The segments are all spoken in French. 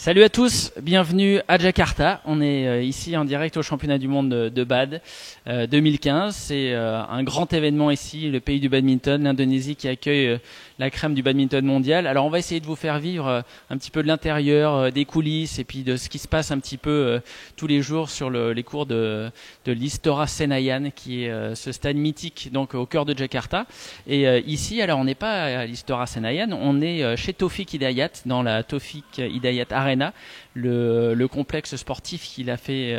Salut à tous, bienvenue à Jakarta. On est ici en direct au championnat du monde de BAD 2015. C'est un grand événement ici, le pays du badminton, l'Indonésie qui accueille la crème du badminton mondial. Alors on va essayer de vous faire vivre un petit peu de l'intérieur, des coulisses et puis de ce qui se passe un petit peu tous les jours sur les cours de l'Istora Senayan qui est ce stade mythique donc au cœur de Jakarta. Et ici, alors on n'est pas à l'Istora Senayan, on est chez Taufik Hidayat dans la Taufik Hidayat Arena, le complexe sportif qu'il a fait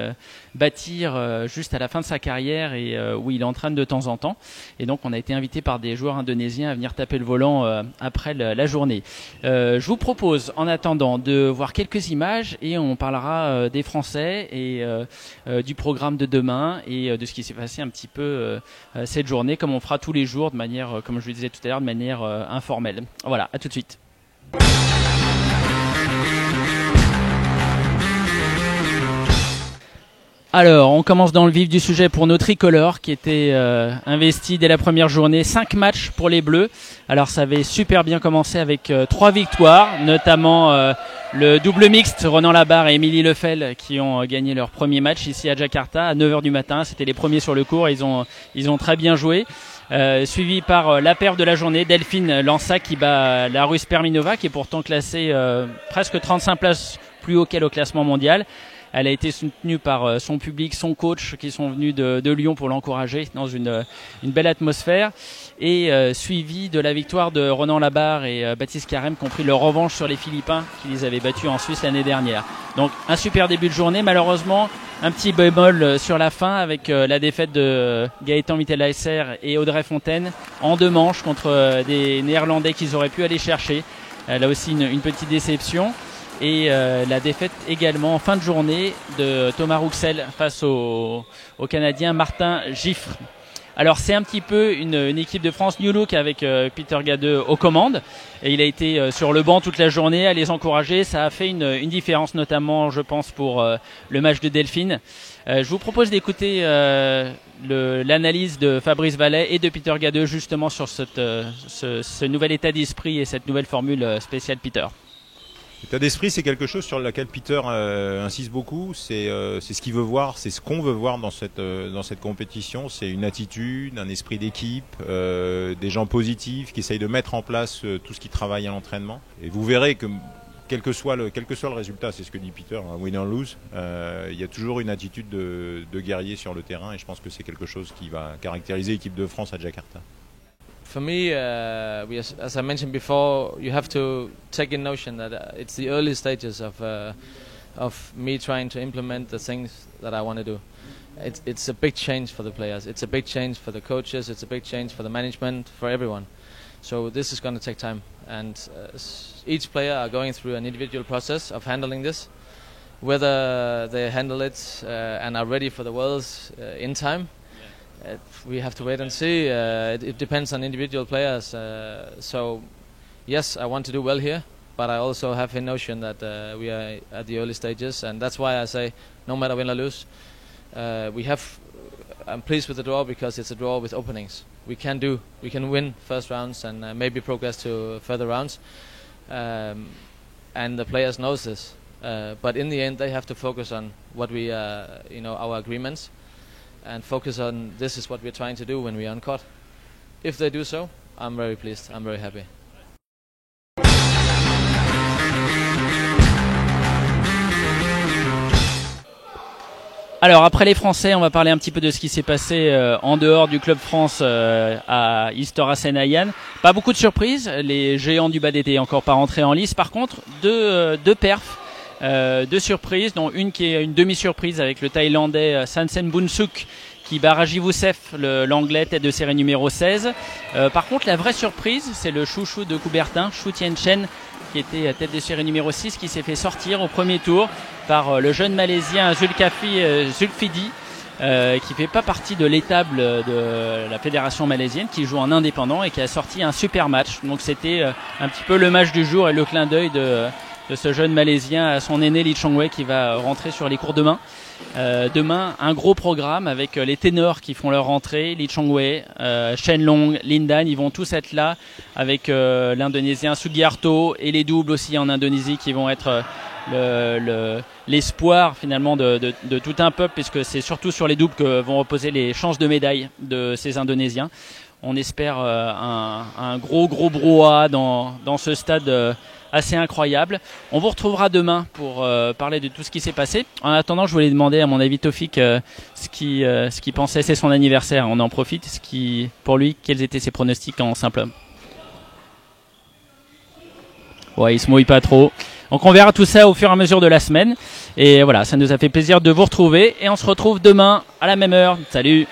bâtir juste à la fin de sa carrière et où il entraîne de temps en temps. Et donc on a été invité par des joueurs indonésiens à venir taper le volant après la journée. Je vous propose en attendant de voir quelques images et on parlera des Français et du programme de demain et de ce qui s'est passé un petit peu cette journée, comme on fera tous les jours de manière, comme je le disais tout à l'heure, de manière informelle. Voilà, à tout de suite. Alors, on commence dans le vif du sujet pour nos tricolores qui étaient investis dès la première journée. 5 matchs pour les Bleus. Alors, ça avait super bien commencé avec 3 victoires, notamment le double mixte, Ronan Labarre et Émilie Lefel qui ont gagné leur premier match ici à Jakarta à 9h du matin. C'était les premiers sur le court, ils ont très bien joué. Suivi par la perf de la journée, Delphine Lansac qui bat la Russe Perminova qui est pourtant classée presque 35 places plus haut qu'elle au classement mondial. Elle a été soutenue par son public, son coach qui sont venus de Lyon pour l'encourager dans une belle atmosphère et suivi de la victoire de Ronan Labarre et Baptiste Carême qui ont pris leur revanche sur les Philippins qui les avaient battus en Suisse l'année dernière. Donc un super début de journée, malheureusement un petit bémol sur la fin avec la défaite de Gaëtan Mittelheiser et Audrey Fontaine en 2 manches contre des Néerlandais qu'ils auraient pu aller chercher. Là aussi une petite déception. Et la défaite également en fin de journée de Thomas Rouxel face au Canadien Martin Giffre. Alors c'est un petit peu une équipe de France New Look avec Peter Gadeux aux commandes et il a été sur le banc toute la journée à les encourager. Ça a fait une différence notamment je pense pour le match de Delphine. Je vous propose d'écouter l'analyse de Fabrice Vallet et de Peter Gadeux justement sur ce nouvel état d'esprit et cette nouvelle formule spéciale Peter. L'état d'esprit, c'est quelque chose sur lequel Peter insiste beaucoup. C'est ce qu'il veut voir, c'est ce qu'on veut voir dans cette compétition. C'est une attitude, un esprit d'équipe, des gens positifs qui essayent de mettre en place tout ce qui travaille à l'entraînement. Et vous verrez que quel que soit le résultat, c'est ce que dit Peter, win or lose, il y a toujours une attitude de guerrier sur le terrain. Et je pense que c'est quelque chose qui va caractériser l'équipe de France à Jakarta. For me, as I mentioned before, you have to take in notion that it's the early stages of me trying to implement the things that I want to do. It's a big change for the players. It's a big change for the coaches. It's a big change for the management, for everyone. So this is going to take time, and each player are going through an individual process of handling this. Whether they handle it and are ready for the Worlds in time. We have to wait and see. It depends on individual players. So, yes, I want to do well here, but I also have a notion that we are at the early stages, and that's why I say, no matter win or lose, I'm pleased with the draw because it's a draw with openings. We can win first rounds and maybe progress to further rounds, and the players knows this. But in the end, they have to focus on what our agreements. And focus on this is what we're trying to do when we're on court. If they do so, I'm very pleased, I'm very happy. Alors après les Français, on va parler un petit peu de ce qui s'est passé en dehors du Club France à Istora Senayan. Pas beaucoup de surprises, les géants du BAD étaient encore pas rentrés en lice. Par contre, deux perfs. 2 surprises, dont une qui est une demi-surprise avec le Thaïlandais Sansen Bunsuk qui bat Rajiv Youssef, l'anglais tête de série numéro 16. Par contre, la vraie surprise, c'est le chouchou de Coubertin, Xu Tianchen, qui était tête de série numéro 6, qui s'est fait sortir au premier tour par le jeune Malaisien Zulfidi, qui fait pas partie de l'étable de la fédération malaisienne, qui joue en indépendant et qui a sorti un super match. Donc c'était un petit peu le match du jour et le clin d'œil de ce jeune Malaisien à son aîné Lee Chong-wei qui va rentrer sur les cours demain. Demain, un gros programme avec les ténors qui font leur rentrée, Lee Chong-wei, Shen Long, Lindan, ils vont tous être là avec l'Indonésien Sugiarto et les doubles aussi en Indonésie qui vont être l'espoir finalement de tout un peuple, puisque c'est surtout sur les doubles que vont reposer les chances de médaille de ces Indonésiens. On espère un gros brouhaha dans ce stade assez incroyable. On vous retrouvera demain pour parler de tout ce qui s'est passé. En attendant, je voulais demander à mon avis Taufik ce qu'il pensait. C'est son anniversaire, on en profite. Pour lui, quels étaient ses pronostics en simple homme? Ouais, il se mouille pas trop. Donc on verra tout ça au fur et à mesure de la semaine. Et voilà, ça nous a fait plaisir de vous retrouver. Et on se retrouve demain à la même heure. Salut!